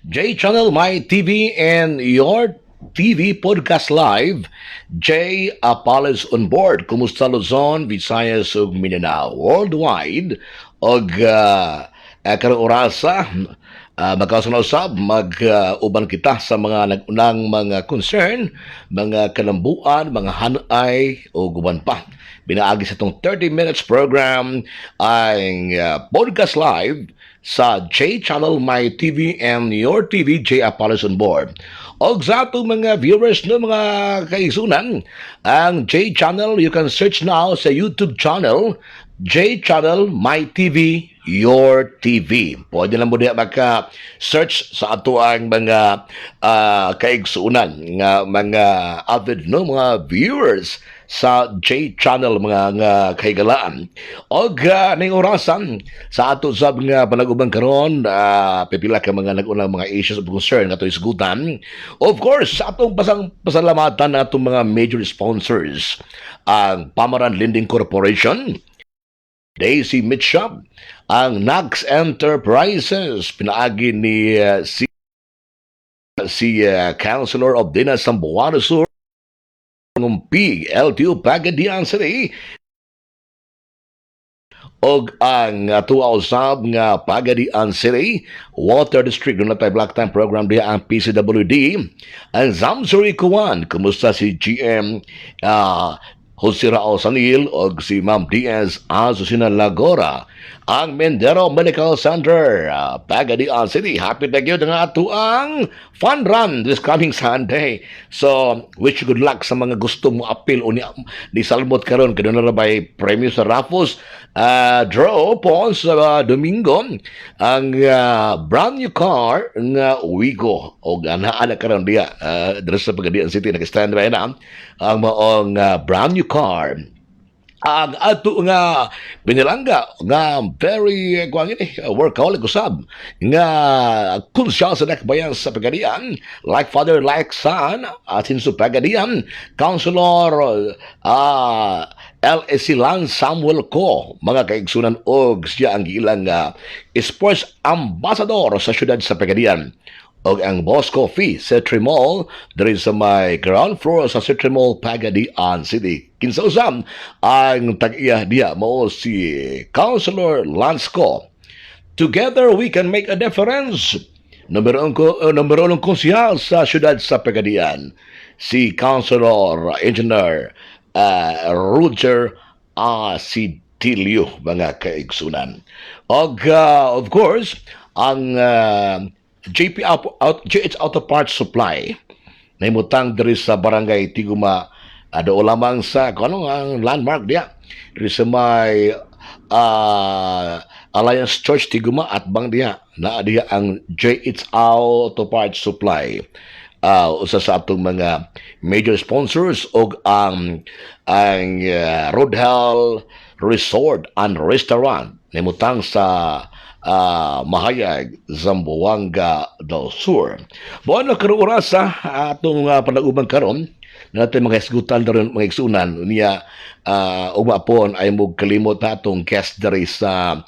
J Channel, My TV, and your TV Podcast Live. J Apalis on board. Kumusta Luzon, Visayas, ug Mindanao. Worldwide, og karong orasa, magkasunod-usab, mag-uban kita sa mga nagunang mga concern, mga kalambuan, mga hanay, o guban pa. Binaagi sa itong 30 minutes program ang podcast live sa J Channel, My TV, and your TV, J Apalis on board. O sa atong mga viewers no mga kaisunan, ang J Channel, you can search now sa YouTube channel, J Channel, My TV, Your TV. Pwede lang mo diya maka-search sa ato ang mga kaigsunan, nga mga avid no, mga viewers sa J Channel, mga nga kahigalaan. O ning orasan sa ato sa mga panaguban karon, pipila ka mga nagunang mga issues of concern nga isgutan. Of course, sa atong pasalamatan na atong mga major sponsors, ang Pamaran Lending Corporation, Daisy Meat Shop, ang Nax Enterprises, pinaagi ni si Councilor of Dinas Sambuano Sur, Ngumpig, LTO Pagadian City, og ang tuwa usab nga Pagadian City Water District. Doon na tayo Black Time Program diya ang PCWD, ang Zamzuri Kuwan. Kumusta si GM Jose Raul Sanil o si Ma'am Diaz Azucena Lagora, ang Mendero Medical Center, Pagadian City. Happy na yun nga ito ang fun run this coming Sunday. So, wish you good luck sa mga gusto mo appeal o ni Salmot karon. Kaya na ba premyo sa Raffles draw po sa Domingo ang brand new car nga Wigo o anak karon diya sa Pagadian City. Nag-stand by na ang maong brand new car. Ang ato nga binilangga nga very workaholic usab nga kunsyal sa nakbayan sa Pagadian, like father like son, atin sa Pagadian, Councilor LSC Lance Samuel Ko, mga kaigsunan og siya ang ilang sports ambassador sa syudad sa Pagadian. Og ang Boss Coffee sa Trimall, there is sa may ground floor sa Trimall, Pagadian City. Kinsausam ang tag-iya diya mo si Councilor Lance Ko. Together we can make a difference. Numero unong konsihal sa syudad sa Pagadian, si Councilor Engineer Roger Asidilio, mga kaigsunan. Og of course, ang JH Auto Parts Supply na imutang diri sa barangay Tiguma, do lamang sa ang landmark diya diri sa may Alliance Church Tiguma at bang diya na diya ang JH Auto Parts Supply. Usa sa atong mga major sponsors og ang Rodhel Resort and Restaurant na imutang sa Mahayag, Zamboanga del Sur. Buwan na karong orasa atong panag-ubang karon natin mga isgutan daron mga igsunan niya umapon ay mo kalimot na atong guest dari sa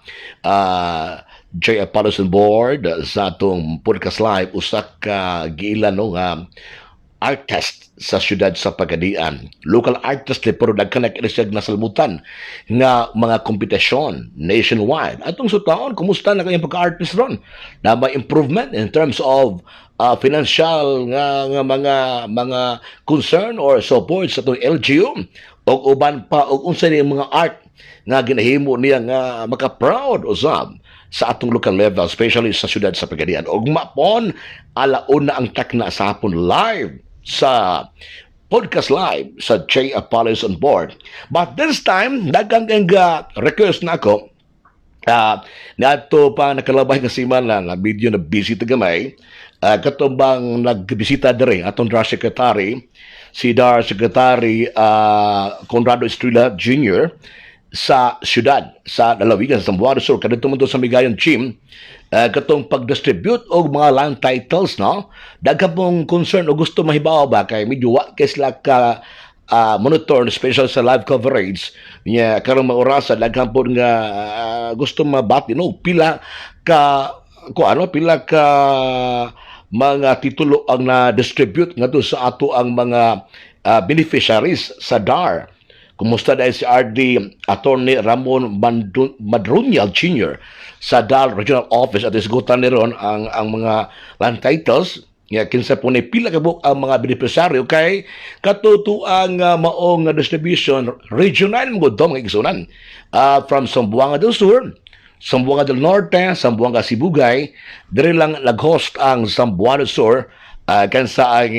J Apalis on board sa atong podcast live usak ka giilan no nga artist sa syudad sa Pagadian. Local artist li pero nagkanak siya nasalmutan nga mga kompetisyon nationwide. Atong sutaon, kumusta na kayong pagka-artist ron? Na may improvement in terms of financial nga mga concern or support sa itong LGU o uban pa o unsa ni mga art nga ginahimo niya nga maka-proud usab sa atong local level, especially sa syudad sa Pagadian. Og mapon alauna ang takna sa hapon live sa podcast live sa J Apalis on board. But this time, dagang request na ako nato pa nakalabay kasi man lang video na busy tagamay katumbang nagbisita diri atong Dar Secretary, si Dar Secretary Conrado Estrella Jr. sa syudad sa Lalawigan sa Zamboanga Sur kadto man sa Migayon Chim katong pag-distribute og mga land titles no, daghan pong concern o gusto mahibaw ba kay medyo wa kay sila ka monitor special sa live coverage niya karong mga orasa daghan po nga gusto mabati no pila ka pila ka mga titulo ang na-distribute ngadto sa ato ang mga beneficiaries sa DAR. Kumusta dahil si RD Attorney Ramon Madrunyal Jr. sa DAR Regional Office at isgutan ni ron ang mga land titles nga kinsa po ni pila ka buok ang mga beneficiaryo kay katutuang maong distribution regional mo dom nga igsunan from Zamboanga del Sur, Zamboanga del Norte, Zamboanga Sibugay, dire lang nag-host ang Zamboanga del Sur kansa ang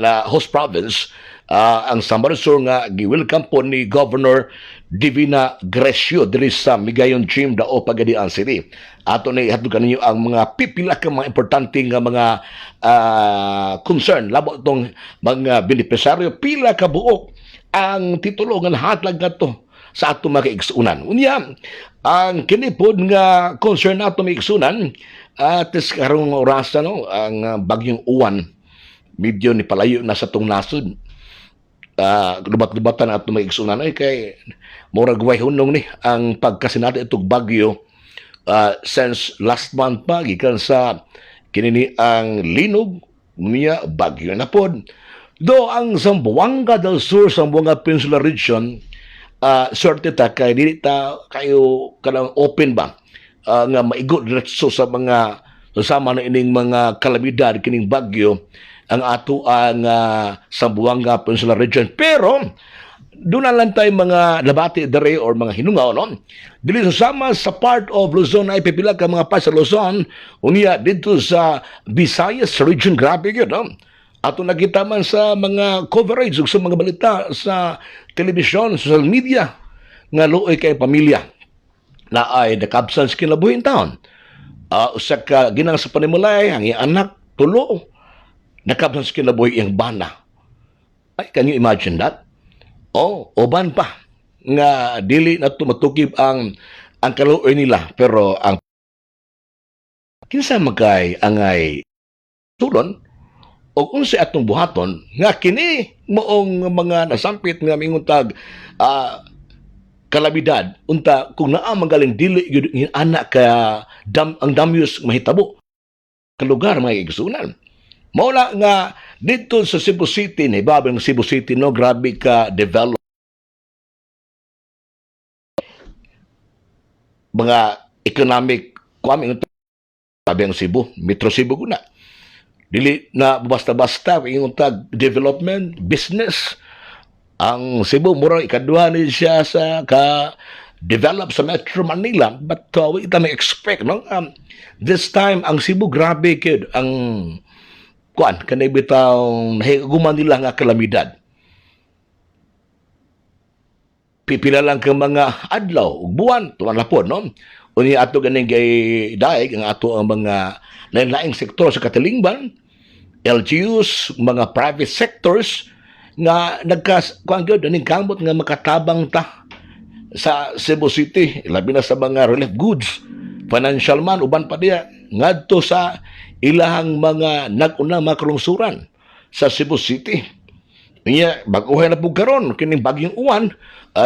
na host province ang Zamboanga del Sur nga gi-welcome po ni Governor Divina Grecio diri sa Migayon Gym Dao Pagadian City. Ato na ihatod kaninyo ang mga pipila ka mga importante nga mga concern labo tong mga beneficiaryo pila ka buok ang titulo nga nahatag ngadto sa ato mga igsunan. Unya, ang kinipod nga concern nato mga igsunan at karong oras no ang bagyong uwan medyo ni palayo na sa tong nasod. Lubat-lubatan at mga igsunan ay kay murag way hunong ni ang pagkasinati itong bagyo since last month pa gikan sa kinini ang linog niya bagyo na pod. Do ang Zamboanga del Sur, Zamboanga Peninsula Region sorte ta kay dili ta kayo kanang open ba nga maigo diretso sa mga sama na ining mga kalamidad kining bagyo ang ato ang Zamboanga Peninsula Region. Pero doon na lang tayo mga labati dere or mga hinungaw, no? Dili sama sa part of Luzon ay pipila ka mga pa sa Luzon, unya dito sa Visayas region, grabe yun, no? Ato nakita man sa mga coverage sa mga balita sa telebisyon, social media, nga luoy kay pamilya na ay nakabsans kinabuhin taon. Usa ka ginang sa panimulay, ang iyang anak, tulo, nakabsans kinabuhi ang bana. Ay, can you imagine that? Oban pa nga dili na tumatukib ang kaluoy nila pero ang kinsa magkay angay sulon o unsa atong buhaton nga kini moong mga nasampit nga minguntag kalamidad unta kung naa magaling dili gyud anak ka ang damyos mahitabo ka lugar mga igsunan. Maula nga dito sa Cebu City, ni babang Cebu City, no, grabe ka develop mga economic kwaming sabi ang Cebu, Metro Cebu guna. Dili na basta-basta yung tag development, business. Ang Cebu, mura ikaduha ni siya sa develop sa Metro Manila, but ita may expect, no? This time, ang Cebu, grabe kid, ang kanay bitaw nahiguman nila nga kalamidad. Pipila lang ka mga adlaw, buwan, tuwan na po, no? Uni ato ganing gay daig, ang ato ang mga lain-laing sektor sa Katilingban, LGUs, mga private sectors, nga kuan gyud aning kamot nga makatabang ta sa Cebu City, labi na sa mga relief goods, financial man, uban pa diya, ngadto sa ilahang mga nag-una mga kalungsuran sa Cebu City. Niya, baguhay na po karon kining bagyong uwan,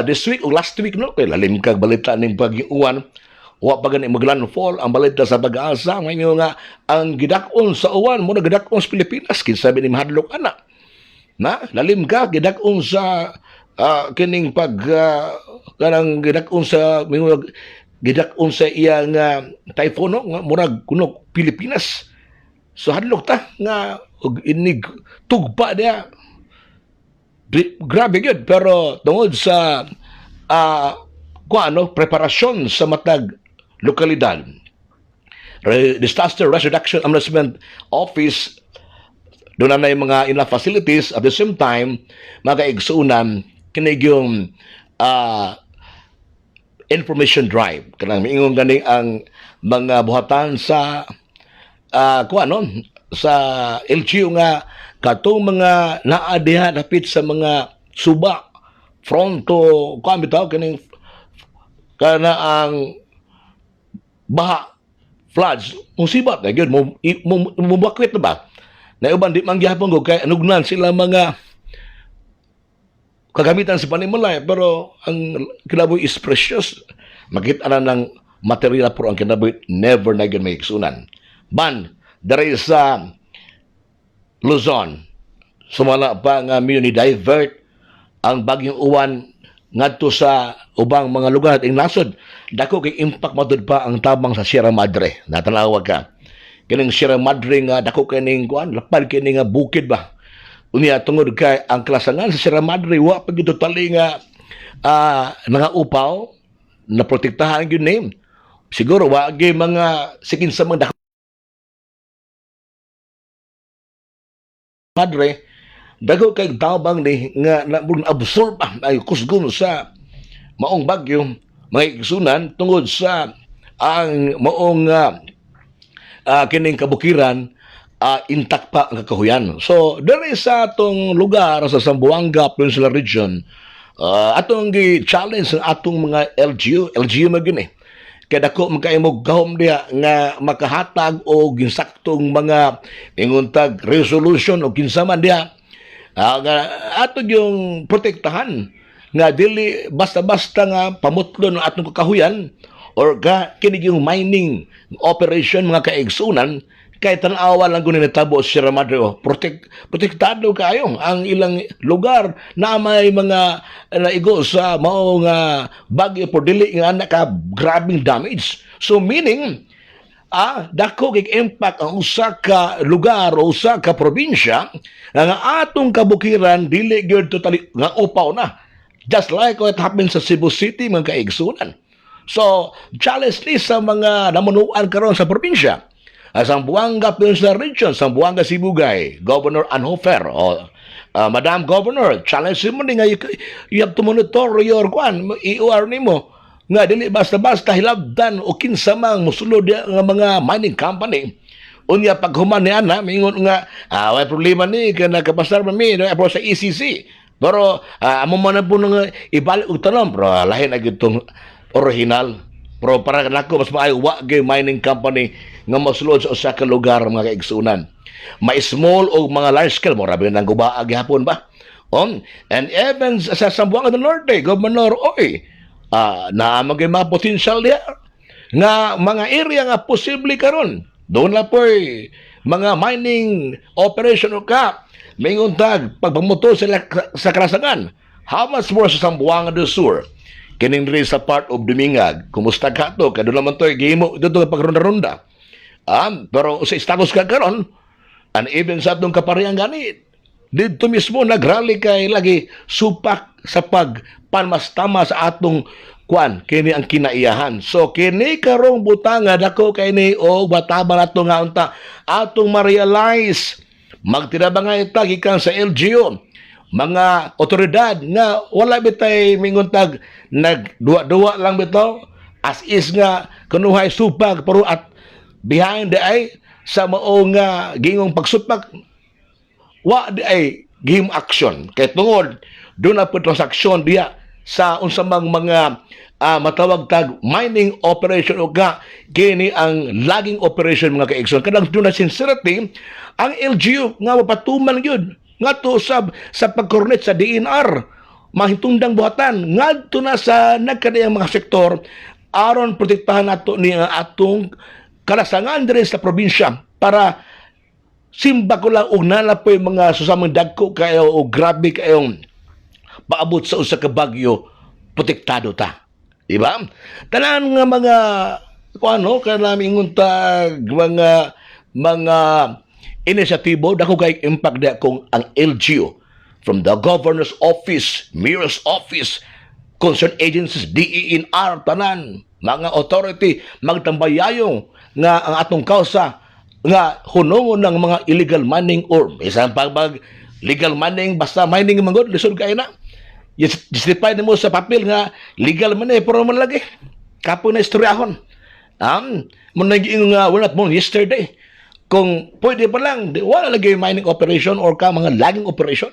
this week o last week, no? Kaya lalim kag balita ng bagyong uwan, wa pa gani maglandfall ang balita sa pag-asa, ngayon nga, ang gidakon sa uwan, muna gidakon sa Pilipinas, kinsabi ni Mahadlok anak. Na, lalim ka, gidakon sa kining kanang gidakon sa gidakon sa iyang typhoon, no? Murag kunok Pilipinas. So hadlok ta nga inig tugpa dia. Grabe gyud pero tungod sa preparasyon sa matag lokalidad. Disaster Risk Reduction and Management Office doon na yung mga ina facilities at the same time mga igsuunan kinig yung information drive kanang miingon gani ang mga buhatan sa sa LGU nga katong mga naa diha dapit sa mga suba fronto bitaw kaning kana ang baha floods musibat na gyud mo bakwit na ba na uban di man gyapon ko kay anugnan sila mga kagamitan sa panimulay pero ang kinabuhi is precious makita na ng material pero ang kinabuhi never na gyud may iksunan. ban diri sa Luzon. Sumala pa nga ni divert ang bagyong uwan ngadto sa ubang mga lugar ing nasod. Dako kay impact matud pa ang tabang sa Sierra Madre. Natanawag ka. Kining Sierra Madre nga dako kining kuan lapad kini nga bukid ba. Unya tungod kay ang klasangan sa Sierra Madre wa pa gyud totally nga nangaupaw na protektahan gyud name. Siguro wa gyud mga sikin sa mga Madre dago kay tabang ni nga absorb ay kusgon sa maong bagyo mga igsunan tungod sa ang maong kining kabukiran intact pa ang kahuyan. So diri sa atong lugar sa Zamboanga Peninsula Region atong gi-challenge ang atong mga LGU magini kay dako makaimog gahom diha nga makahatag og ginsaktong mga inguntag resolution o kinsa man diha ato yung protektahan nga dili basta-basta nga pamutlon ang atong kakahuyan or kini yung mining operation mga kaigsunan kay tan-awa lang kunin natabo sa Sierra Madre protektado kayo ang ilang lugar na may mga naigo sa mao nga bagyo por dili nga naka grabing damage. So meaning dako kay impact ang usa ka lugar o usa ka probinsya nga atong kabukiran dili gyud totally nga upaw na. Just like what happened sa Cebu City mga kaigsunan. So challenge ni sa mga namunuan karon sa probinsya. Zamboanga Peninsula Region, Zamboanga Sibugay, Governor Anhofer, Madam Governor, challenge mo nga you have to monitor your EOR nimo nga dili basta-basta hilabdan o kinsa mang mosulod nga mga mining company. Unya paghuman ni ana mingon nga way problema ni kana kapasar mi apro sa ECC. Pero amo man po nga ibalik og tanom pero lahi na gyud tong original. Pero para nako mas maayo wa gyud mining company nga mosulod sa usa ka lugar mga kaigsunan. May small o mga large scale mo rabi nang gubaag gihapon ba? And even sa Zamboanga del Norte, Governor Oy, na magay mga potential diya nga mga area nga posible karon. Doon na po mga mining operation o ka minguntag pagpamotor sa karasangan. How much more sa Zamboanga del Sur? Kining rin sa part of Dumingag. Kumusta ka to? Kaya doon naman to gihimo dito pagronda-ronda. Pero sa status ka karon, and even sa atong kaparihan ganit, dito mismo nagrally kay lagi supak sa pagpanmastama sa atong kini ang kinaiyahan. So kini karong butanga dako kay ni o bataba nato nga unta atong ma-realize magtiraba nga ita gikan sa LGU mga otoridad nga wala bitay minguntag nagduwa-duwa lang bitaw as is nga kunuhay supak pero at behind the eye sa mao nga gingong pagsupak wa di ay game action kay tungod doon na po transaksyon diya sa unsamang mga matawag tag mining operation o kini ang logging operation mga kaigsoon kadang doon na sincerity ang LGU nga mapatuman yun nga to sa pagkornet sa DNR mahitungdang buhatan nga to na sa nagkadayang mga sektor aron protektahan nato ni atong kalasangan diri sa probinsya para simba ko lang og nalapoy mga susamang dagko kayo o grabe kayong paabot sa usa ka bagyo protektado ta. Diba? Tanan nga mga kuano kanami nguntag mga inisyatibo dako kay impact da kung ang LGU from the governor's office, mayor's office, concerned agencies, DENR, tanan, mga authority, magtambayayong nga ang atong kausa nga hunungon ng mga illegal mining or isang pag legal mining basta mining mangod lisod kay na justify mo sa papel nga legal man pero man lagi kapo na istoryahon mo naging nga wala mo yesterday kung pwede pa lang wala lagi mining operation or ka mga logging operation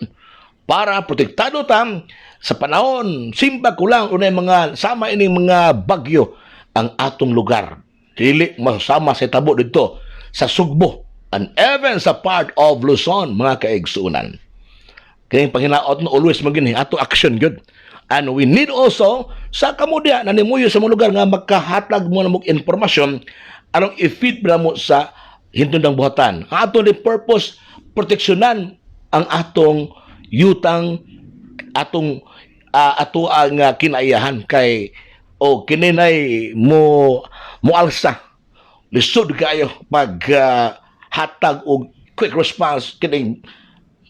para protektado tam sa panahon simba ko lang unay mga sama ining mga bagyo ang atong lugar dili masama sa tabo dito sa Sugbo and even sa part of Luzon mga kaigsunan. Kaya panghinaot na always maging ato action good. And we need also sa kamudya na nimuyo sa mga lugar nga magkahatag mo na mong informasyon anong i-feed mo sa hintundang buhatan. Ang atong ni purpose proteksyonan ang atong yutang, atong ato ang kinaiyahan kay o kininay mo alsa lisod kayo pag hatag og quick response kining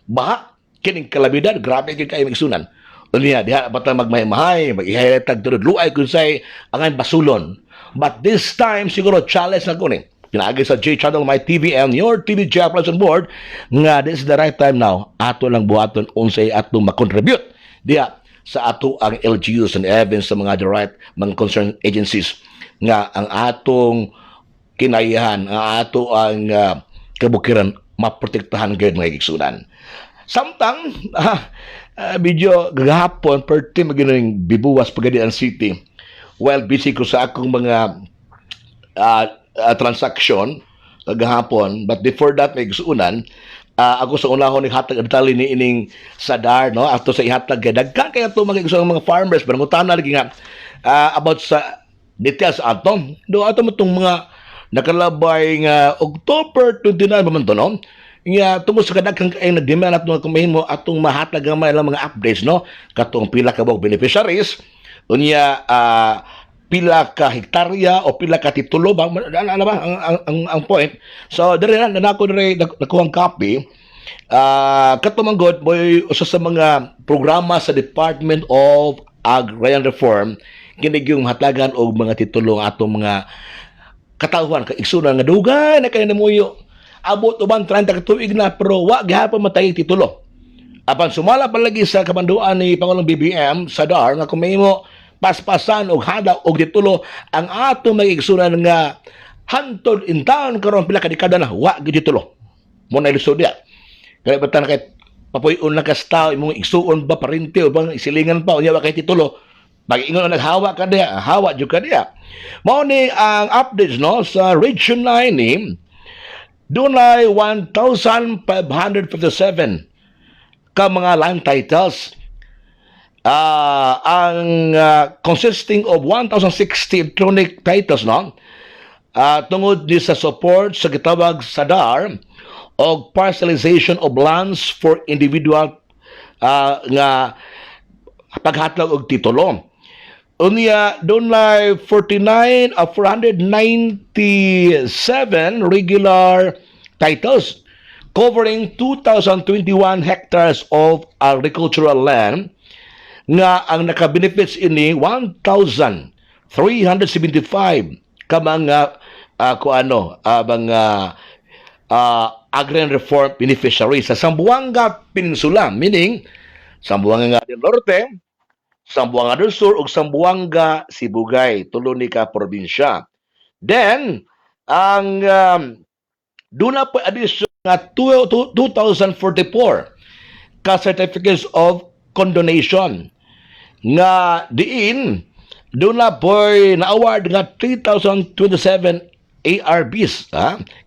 baha, kining kalamidad, grabe gyud kayo magsunan. Unya diha bata magmahay-mahay, mag-ihatag tudod luay kun say angay basulon. But this time siguro challenge na ko ni. Pinaagi sa J Channel My TVM, your TV chairperson board nga this is the right time now ato lang buhaton unsay atong makontribute diha sa ato ang LGUs and even sa mga direct mga concerned agencies nga ang atong kinayahan, ang ato ang kabukiran maprotektahan gyud mga igsunan. Samtang medyo gagahapon perti magining bibuwas pagadi ang city while busy ko sa akong mga transaction gahapon, but before that may igsunan ako sa unahon ni hatag adtali ni ining sadar no ato sa ihatag dagkan kaya to mga igsunan mga farmers pangutan lagi nga about sa details ato do ato mo tong mga nakalabay nga October 29 ba man to no nga tungod sa kadaghang kay nagdemand at mga kumahimo atong mahatag ang mga updates no katong pila ka beneficiaries unya pila ka hektarya o pila ka titulo ba ano ba ang point. So diri na nako diri nakuhang copy katumanggod boy usa sa mga programa sa Department of Agrarian Reform kini yung hatagan og mga titulo atong mga katawhan ka igsunan nga dugay na kay namuyo abot uban 30 ka tuig na pero wa gihapon matay titulo. Apan sumala pa lagi sa kamanduan ni Pangulong BBM sa DAR nga kumahimo paspasan og hada og titulo ang ato magigsunan nga hantod in town karon pila ka dekada na wa gid titulo. Mo na ilusod dia. Kaya batan kay papuy-on lang ka sa tao imong igsuon ba parente o bang isilingan pa unya wa kay titulo. Pag-ingon naghawa ka diya, hawa jud ka diya. Mao ni ang updates no sa Region 9 ni dunay 1,557 ka mga land titles ang consisting of 1,060 electronic titles no tungod ni sa support sa gitawag sa DAR o parcelization of lands for individual nga paghatag og titulo. Unya dunay 497 regular titles covering 2,021 hectares of agricultural land nga ang naka-benefits ini 1,375 ka mga agrarian reform beneficiaries sa Zamboanga Peninsula, meaning Zamboanga del Norte, Zamboanga del Sur ug Zamboanga Sibugay, tulo ni ka probinsya. Then ang duna pa addition nga 2,044 ka certificates of condonation nga diin duna boy na award nga 3,027 ARBs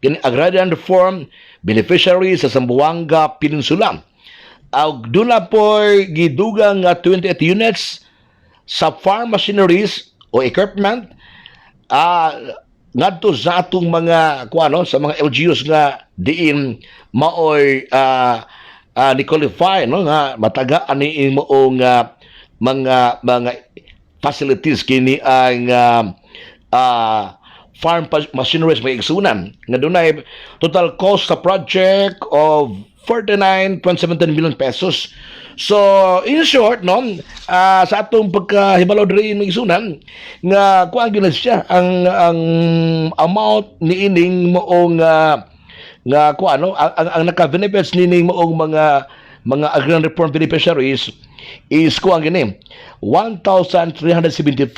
kini agrarian reform beneficiaries sa Zamboanga Peninsula. Duna po'y gidugang nga 28 units sa farm machineries o equipment ngadto sa atong mga sa mga LGUs nga diin maoy ni qualify no nga mataga ani mo mga facilities kini ang farm machineries may igsunan nga dunay total cost sa project of 49.17 million pesos. So in short no sa atong pagkahibalo diri may igsunan nga kuan gyud siya ang amount niining moong nga ang naka-benefits nining moong mga agrarian reform beneficiaries is kuan gini 1,375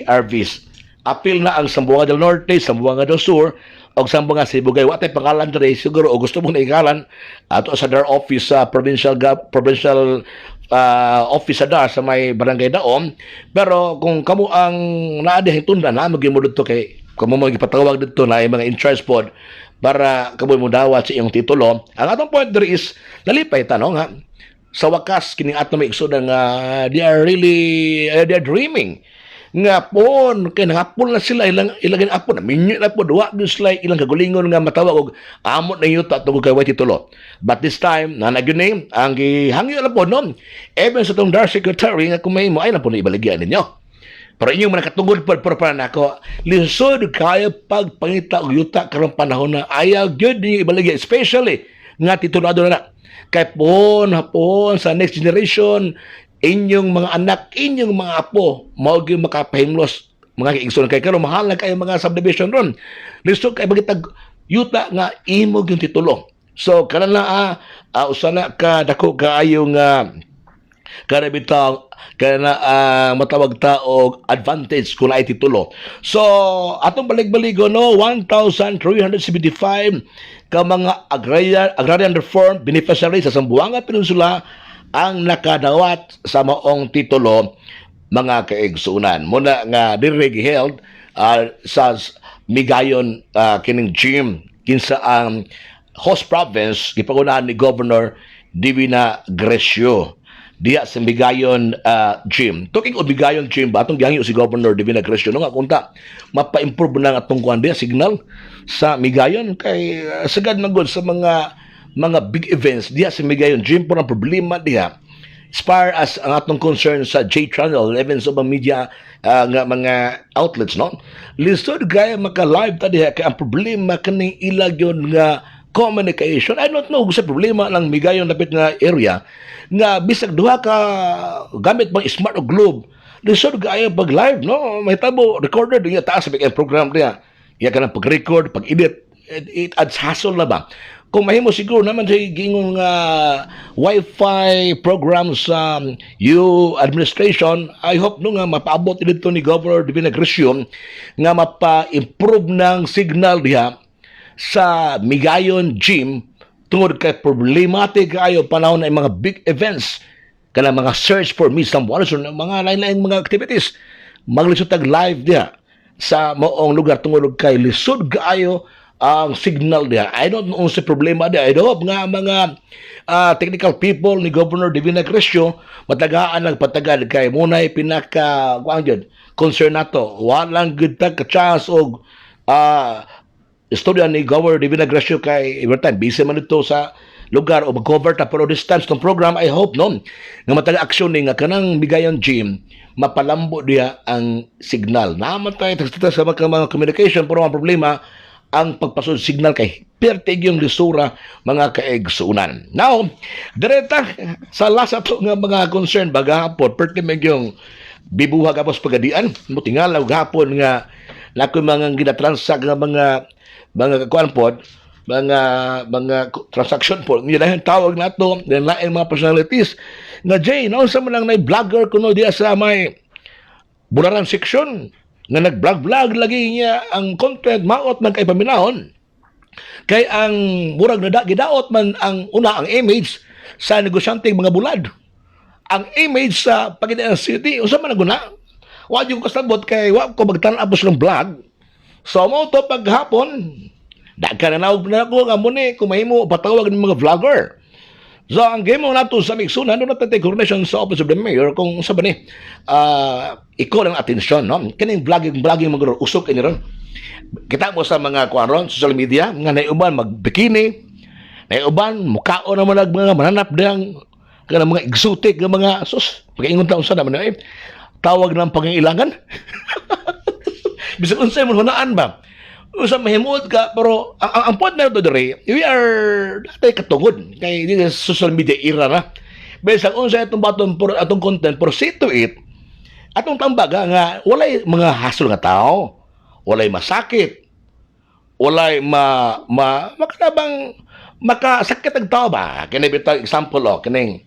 ARVs. Apil na ang Zamboanga del Norte, Zamboanga del Sur, o Zamboanga Sibugay. Wa tay pangalan diri siguro o gusto mo na ikalan ato sa DAR office sa provincial office sa DAR sa may barangay Daom. Pero kung kamo ang naa di tundan na magimod dito kay kamo mo gipatawag dito na mga in charge pod para kamo mo dawat sa iyong titulo. Ang atong point diri is nalipay tanong ha. Sa wakas kining ato may igsoon nga they are dreaming nga pon kay nangapon na sila ilang apon na minyo na po duwa gyud sila ilang kagulingon nga matawag og amot na yuta tungod kay way titulo. But this time na nagyud ang gihangyo na po no. Even sa tong Dark Secretary nga kung may mo ay na po na ibaligyan ninyo. Pero inyong mga katungod po para nako lisod kaya pagpangita og yuta karong panahon na ayaw gyud ninyo ibaligyan, especially nga titulado na kay pon hapon sa next generation inyong mga anak, inyong mga apo, mao gyud makapahimlos mga kaigsoon kay karon mahal na kayo mga subdivision ron. Listo kay bagitag yuta nga imo yung titulo. So kanana usana ka dako kaayo nga karabitaw kana matawag ta og advantage kung ay titulo. So atong balik-baligo no 1,375 ka mga agrarian reform beneficiaries sa Zamboanga Peninsula ang nakadawat sa maong titulo mga kaigsunan. Muna nga diri held sa Migayon kining gym kinsa ang host province gipangunahan ni Governor Divina Grecio diya sa Migayon gym. Talking of Migayon gym ba atong gihangyo si Governor Divina Grecio no nga kunta mapa-improve na atong kuan diya signal sa Migayon kay sagad man gud sa mga big events diya sa Migayon gym po ang problema diya as far as ang atong concern sa J-Channel even sa media nga mga outlets no lisod gaya maka-live ta diha kay ang problema kaning ilag yon nga communication. I don't know kung sa problema lang Migayon lapit nga area nga bisag duha ka gamit bang smart o globe lisod gaya pag live no may tabo recorder diya taas sa program diya iya ka ng pag-record pag-edit it adds hassle na ba kung mahimo siguro naman sa gingong Wi-Fi program sa U administration, I hope no nga mapaabot dito ni Governor Divina Grecio nga mapa-improve ng signal diha sa Migayon gym tungod kay problematic kayo panahon na mga big events kana mga search for me someone so mga lain-lain mga activities maglisod tag live diha sa maong lugar tungod kay lisod kaayo ang signal diya. I don't know sa problema diya. I hope nga mga technical people ni Governor Divina Grecio matagaan nagpatagal kay muna'y pinaka concern nato. Walang good tag ka-chance og istorya ni Governor Divina Grecio kay everytime busy man ito sa lugar o mag-cover ta pero distance ng program I hope no nga mataga aksyon ni nga kanang Migayon gym mapalambo diya ang signal. Naman tayo sa mga communication pero ang problema ang pagpasod signal kay pertig yung lisura mga kaigsunan. Now, direta sa last ato nga mga concern bagahapon pertimeg yung bibuhag apos pagadian mo tingala gahapon nga nako mga ginatransact nga mga kuan pod mga transaction po nila yung tawag nato then lain mga personalities nga Jay no sa man lang na vlogger kuno diya sa may Bularan section nga nag-vlog lagi niya ang content maot man kay paminahon kay ang murag na gidaot man ang una ang image sa negosyanteng mga bulad ang image sa Pagadian City usa man naguna wa jud ko kasabot kay wa ko magtan-aw ng vlog so mo to paghapon daghan na nawag na ako nga muni kung mahimo patawag ng mga vlogger. So ang game mo nato sa Mixuna no natatay coordination sa Office of the Mayor kung sa ba ni iko lang atensyon no kaning vlogging mga usok ini ron kita mo sa mga kuan social media nga naiuban magbikini naiuban mukhaon naman nag mga mananap dang kana mga exotic nga mga sus pag-ingon ta unsa naman tawag ng pangailangan bisag unsay mo hunaan ba usa mahimud ka pero ang point na ito dire we are natay katungod kay di social media era na bisag unsa itong baton for atong content for see to it atong tambaga nga walay mga hassle nga tao walay masakit walay makanabang makasakit ang tao ba kini bitaw example kining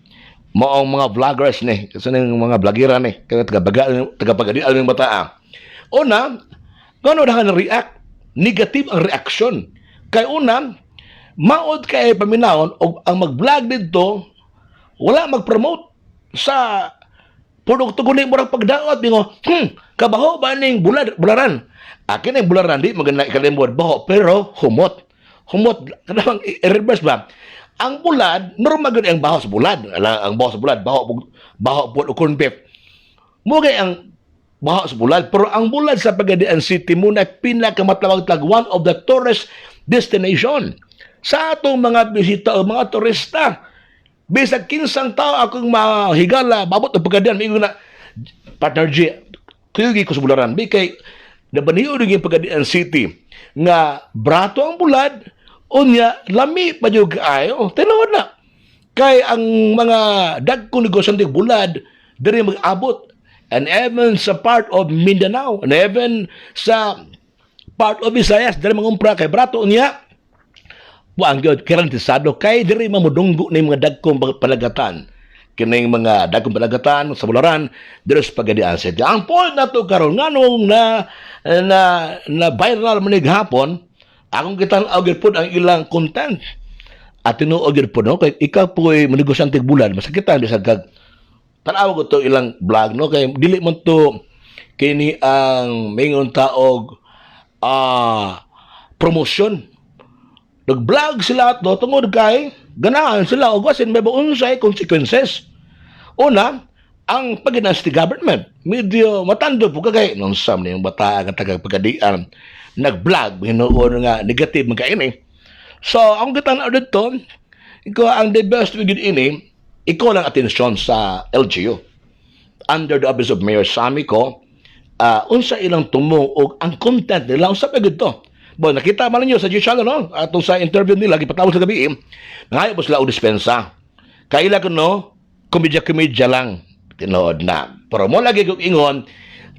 maong mga vloggers ni kasi mga vlogera ni tagapagadian ng bata una kano dahan react negative ang reaksyon. Kay una, maod kay paminahon o ang mag-vlog dito, wala mag-promote sa produkto kuning murag pagdaot bingo. Kabaho ba ning bularan? Akin ang bularan di maganda ikalimod baho pero humot. Humot kanang i-reverse ba? Ang bulad normal gud ang baho sa bulad. Ang baho sa bulad baho pud o corn beef. Mo ang baha sa bulad. Pero ang bulad sa Pagadian City muna pinakamatawag-tag one of the tourist destination sa atong mga bisita o mga turista. Bisag kinsang tao akong mahigala, babot ng Pagadian, may na, partner G, kuyugi ko sa bularan, kay nabaniyo rin yung Pagadian City, nga brato ang bulad, unya, lami pa yung kaayo, tinawad na. Kay ang mga dagkong negosyante bulad, diri mag-abot. And even sa part of Mindanao, and even sa part of Visayas, diri mangumpra kay brato unya, buang gyud garantisado kay diri mamudunggo ni mga dagkong palagatan kining mga dagkong palagatan sa bularan diri sa Pagadian City. Ang point nato karon nganong na viral man hapon, akong kitan-aw gyud pud ang ilang content at tinuod gyud pud no kay ikaw po'y negosyante bulan masakitan bisag kag tanaw ko to ilang vlog no kay dili man to kini ang mingon taog promotion. Nag-vlog sila to tungod kay ganahan sila og wasin may unsay consequences. Una, ang Pagadian City government medyo matando po kagay nung sam yung bata nga taga Pagadian nag-vlog hinuon nga negative man kaini. So ang gitan-aw dito iko ang the best we did ini iko lang atensyon sa LGU under the office of Mayor Sammy ko unsa ilang tumong og ang content nila unsa pa gid to. Bo nakita man ninyo sa G-Channel no atong sa interview nila gipatawag sa gabi ngayo po sila og dispensa kaila ko no komedya lang tinood na pero mo lagi kong ingon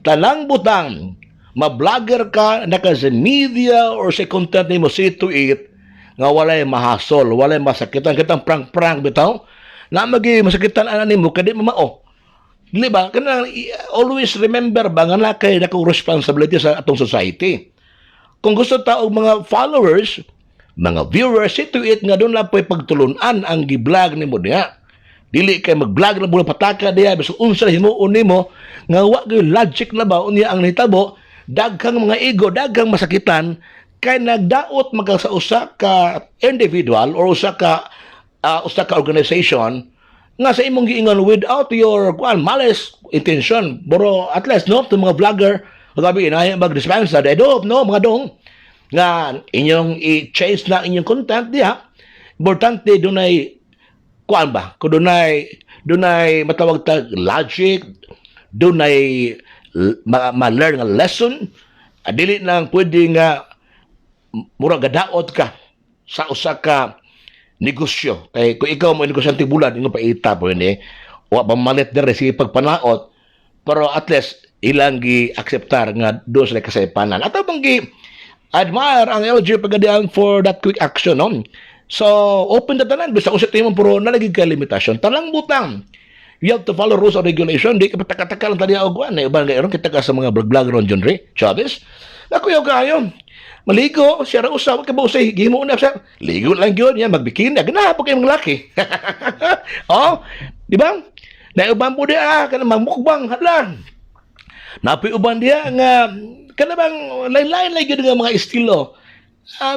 tanang butang ma-vlogger ka naka sa media or sa content nimo see to it nga walay mahasol walay masakitan kitang prank bitaw na magi masakitan ana nimo kadi mamao di ba kana always remember ba nga na kay dakong responsibility sa atong society. Kung gusto ta og mga followers, mga viewers, ito it nga doon lang po'y pagtulunan ang gi-vlog ni mo niya. Dili kay mag-vlog na mula pataka diya, biso unsa himuon nimo nga wa gyud logic na ba unya ang nitabo, daghang mga ego, daghang masakitan kay nagdaot magka sa usa ka individual or usa ka organization nga sa imong giingon without your malice intention. Pero at least no to mga vlogger magabi na mag-dispensa they do no mga dong nga inyong i-change na inyong content diha importante dunay kuan ba ko dunay matawag tag logic dunay ma-learn nga lesson dili nang pwede nga mura gadaot ka sa usa ka negosyo kay kung ikaw mo negosyante bulan ingon pa ita po ni wa pa malit dere sige pagpanaot pero at least ilang gi-akseptar nga doon sila kasaypanan. At bang gi-admire ang LG Pagadian for that quick action. No? So, open na tanan. Bisa usap tayo pero nalagig ka limitasyon. Talang butang. You have to follow rules and regulation. Di ka pataka-taka lang tali agwan. Iba nga iron kita ka sa mga vlog ron John Ray Chavez. Nakuyaw kayo. Maligo, siya rin usaw, ka ba usay, gimo na siya. Ligo lang yun, yan, magbikini. Ganahan po kayong laki. Oh, di ba? Naiuban po diya, ka naman mukbang, hadlang. Napiuban diya nga kanabang lain-lain lagi nga mga estilo.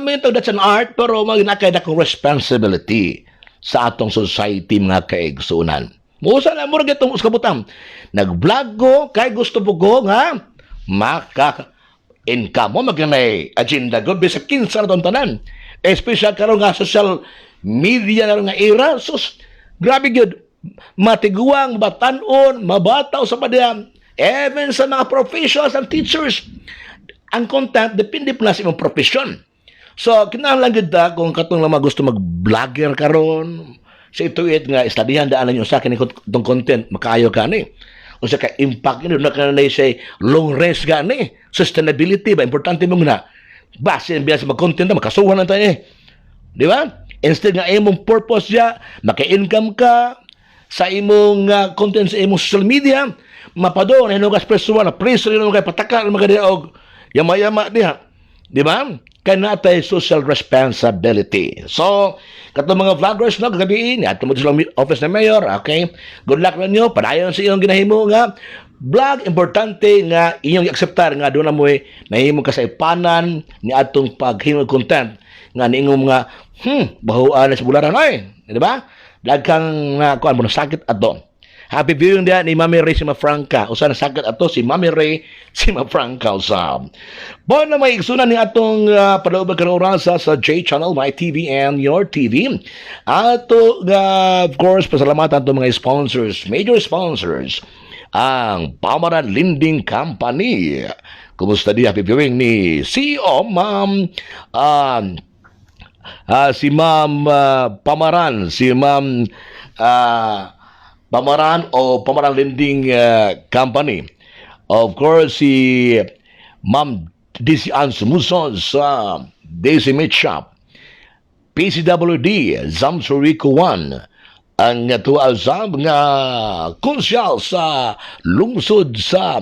May that's an art pero magnakay akong responsibility sa atong society mga kaigsunan. Musa na mo rin itong uskabutang. Nag-vlog ko kay gusto po ko nga maka-income mo magkanay agenda ko bisa kinsa na tanan. Especially karon nga social media na nga era. Sus, grabe yun. Matiguang, batanon, mabataw sa padiyang. Even sa mga professionals and teachers, ang content depende pa na sa imong profession. So, kinahanglan gid ta kung katong lang gusto mag-vlogger karon, sa ito nga istadihan daan ninyo sa akin itong content makaayo ka ni. O sa ka impact ni na kanay say long range gani, sustainability ba importante mo na. Base biya sa mag-content na makasuhan na tayo eh. Di ba? Instead nga imong purpose ya, maka-income ka sa imong content sa imong social media, mapado na hinugas presuwa na preso rin kay pataka na magadi og yama-yama diha. Di ba? Kaya natay social responsibility. So, katong mga vloggers na kagabi ni ato mo sa office na mayor, okay? Good luck ninyo. Padayon sa iyong ginahimo nga vlog importante nga inyong i-acceptar nga doon na mo nahimo kasaypanan ni atong paghimo content nga niingom nga bahuan na sa bularan ay, di ba? Daghang kuan mo sakit ato. Happy viewing dia ni Mami Ray Simafranca. Usa na sagad ato si Mami Ray Simafranca usab. Bo na may igsunan ni atong padaubang karong orasa sa J Channel, My TV and Your TV. Ato of course pasalamatan to mga sponsors, major sponsors. Ang Pamaran Lending Company. Kumusta di happy viewing ni CEO Ma'am si Ma'am Pamaran, si Ma'am Pamaran o Pamaran Lending Company. Of course, si Ma'am DC Ann Sumuson sa Daisy Meat Shop. PCWD, Zamsurico 1. Ang tuwazam nga konsyal sa lungsod sa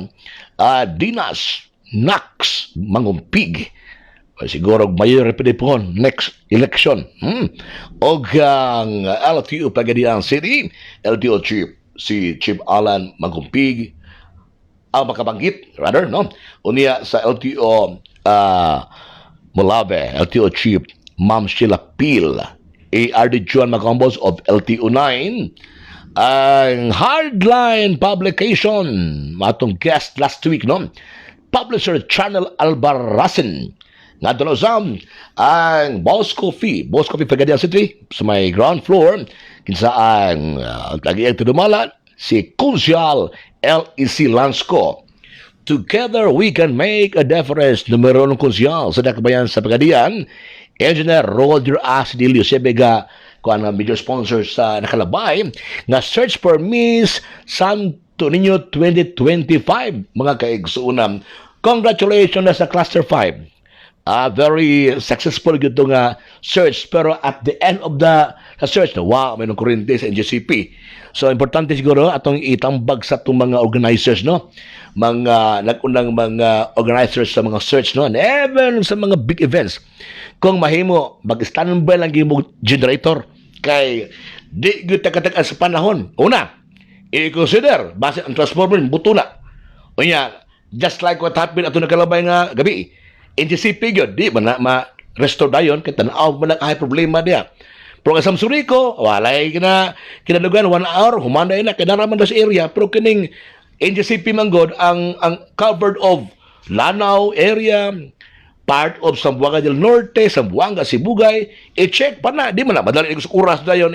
Dinas, Nax, Mangumpig. Siguro mayor repidipon next election. O ang LTO Pagadian City, LTO Chief, si Chief Alan Magumpig, ang makabanggit, rather, no? Unya sa LTO Molave, LTO Chief, Ma'am Sheila Peel, ARD Juan Macombos of LTO 9, ang Hardline Publication, matong guest last week, no? Publisher Channel Albarracin, nga dalosam ang Boss Coffee Pagadian City sa may ground floor kinsa ang tagiyang tudumala si Kunsyal LEC Lansco. Together we can make a difference. Numero 1 Kunsyal sa Dakabayan sa Pagadian, Engineer Roger Asidilio Sebega, kuan ang major sponsors sa nakalabay nga Search for Miss Santo Niño 2025. Mga kaigsuunam, congratulations na sa Cluster 5. Very successful gito nga search, pero at the end of the search na wow, may nung kurente sa NGCP. So importante siguro atong itambag sa itong mga organizers, no, mga nagunang mga organizers sa mga search, no, and even sa mga big events, kung mahimo mag-standby lang gimo generator kay di gyud takatagan sa panahon. Una, i-consider base ang transformer buto na unya, just like what happened ato nakalabay nga gabi. NGCP yun, di ba na ma-restore dayon, kaya tanaw mo lang ay problema niya. Pero kasam Surico, walay kinalugan, 1 hour, humanda na, kinaraman na sa area, pero kining NGCP manggod, ang covered of Lanao area, part of Zamboanga del Norte, Zamboanga, Sibugay, i-check pa na, di man na, madali sa oras dayon,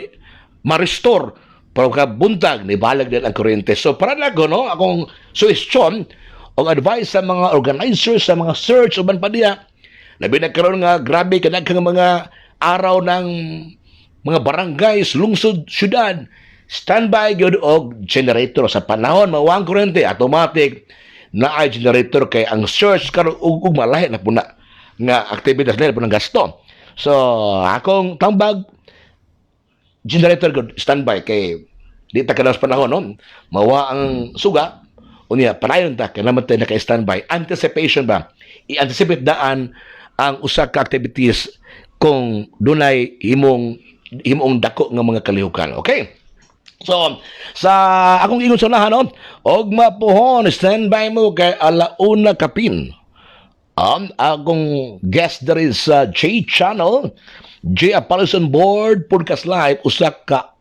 ma-restore, pero kabuntag, nibalag din ang kuryente. So, para lang no, akong suggestion, o advice sa mga organizers, sa mga search, uban pa diya, labi nagkaroon nga grabe kanang mga araw ng mga barangays, lungsod, syudad, standby gyud og generator sa panahon mawang kuryente, automatic na ay generator kay ang search karon ug malahi na puna nga activities nila punang gasto. So akong tambag generator good standby kay di ta kada sa panahon, no, mawa ang suga. Unya, panayon ta, kaya naman tayo naka-standby. Anticipation ba? I-anticipate daan ang usa ka activities kung dunay himong dako nga mga kalihukan. Okay? So, sa akong ingon sa unahan, no? Og mapuhon, standby mo kay alauna kapin. Akong guest there is J Channel, J Appalachian Board, Podcast Live, usa ka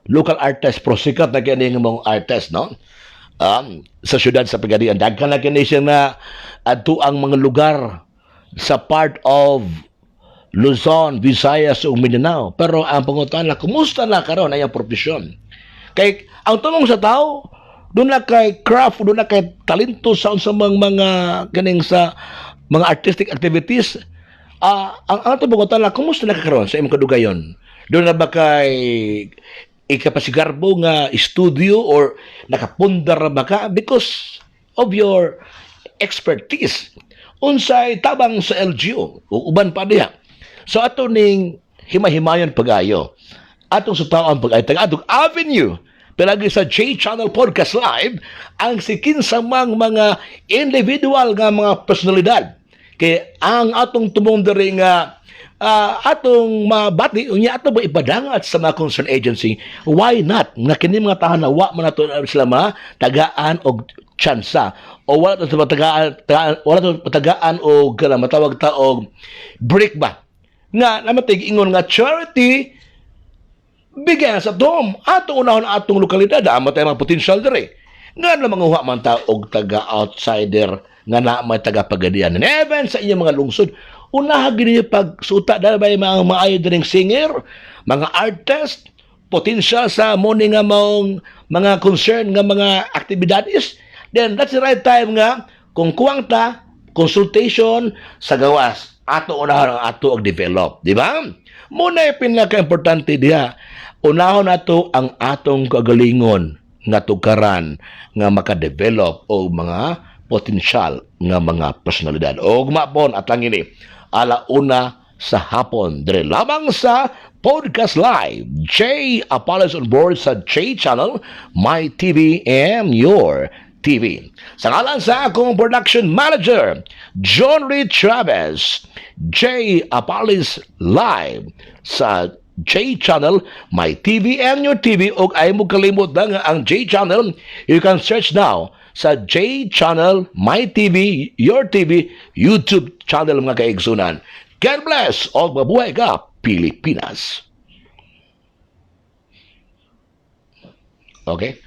local artist, prosikat na kaya mong artist, no? Sa syudad sa Pagadian, daghan na kini siya na adto ang mga lugar sa part of Luzon, Visayas ug Mindanao. Pero ang pangutana, kumusta na karon ang profesyon? Kay ang tanong sa tao, doon na kay craft, doon na kay talento sa mga ganing sa mga artistic activities. Ang atong pangutana, kumusta na karon sa imong kadugayon? Doon na ba kay ikapasigarbo nga studio or nakapundar ba ka because of your expertise unsay tabang sa LGU o uban pa diha. So ato ning himahimayon pagayo atong sa taon pag-ay atong avenue palagi sa J Channel Podcast Live ang sikinsa mang mga individual nga mga personalidad kay ang atong tumong diri nga atong mabati unya ato ba ipadangat sa mga concern agency, why not nga kini mga tahan na wa man nato sila tagaan og tsansa o wala to patagaan og kana matawag ta og break ba nga namatig ingon nga charity bigyan sa tom ato unahon atong lokalidad amo tayo mga potential dire nga na manguha man ta og taga outsider nga na may taga pagadian and even sa inyong mga lungsod unaha gini pagsuta dahil ba yung mga maayo diring singer mga artist potential sa morning nga maong mga concern nga mga aktibidades then that's the right time nga kung kuwang ta consultation sa gawas ato unahon ang ato og develop di ba muna yung pinaka-importante diha unahon nato ang atong kagalingon nga tukaran nga makadevelop o mga potensyal nga mga personalidad. O gumapon at lang ini, alauna sa hapon, dire lamang sa Podcast Live, J. Apalas on board sa J Channel, My TV and Your TV. Sa ngalan sa akong production manager, John Reed Chavez, J. Apalis Live sa J Channel, My TV and Your TV o ay mo kalimot na nga ang J Channel, you can search now sa J Channel, My TV, Your TV, YouTube channel mga kaigsunan. God bless o mabuhay ka, Pilipinas. Okay?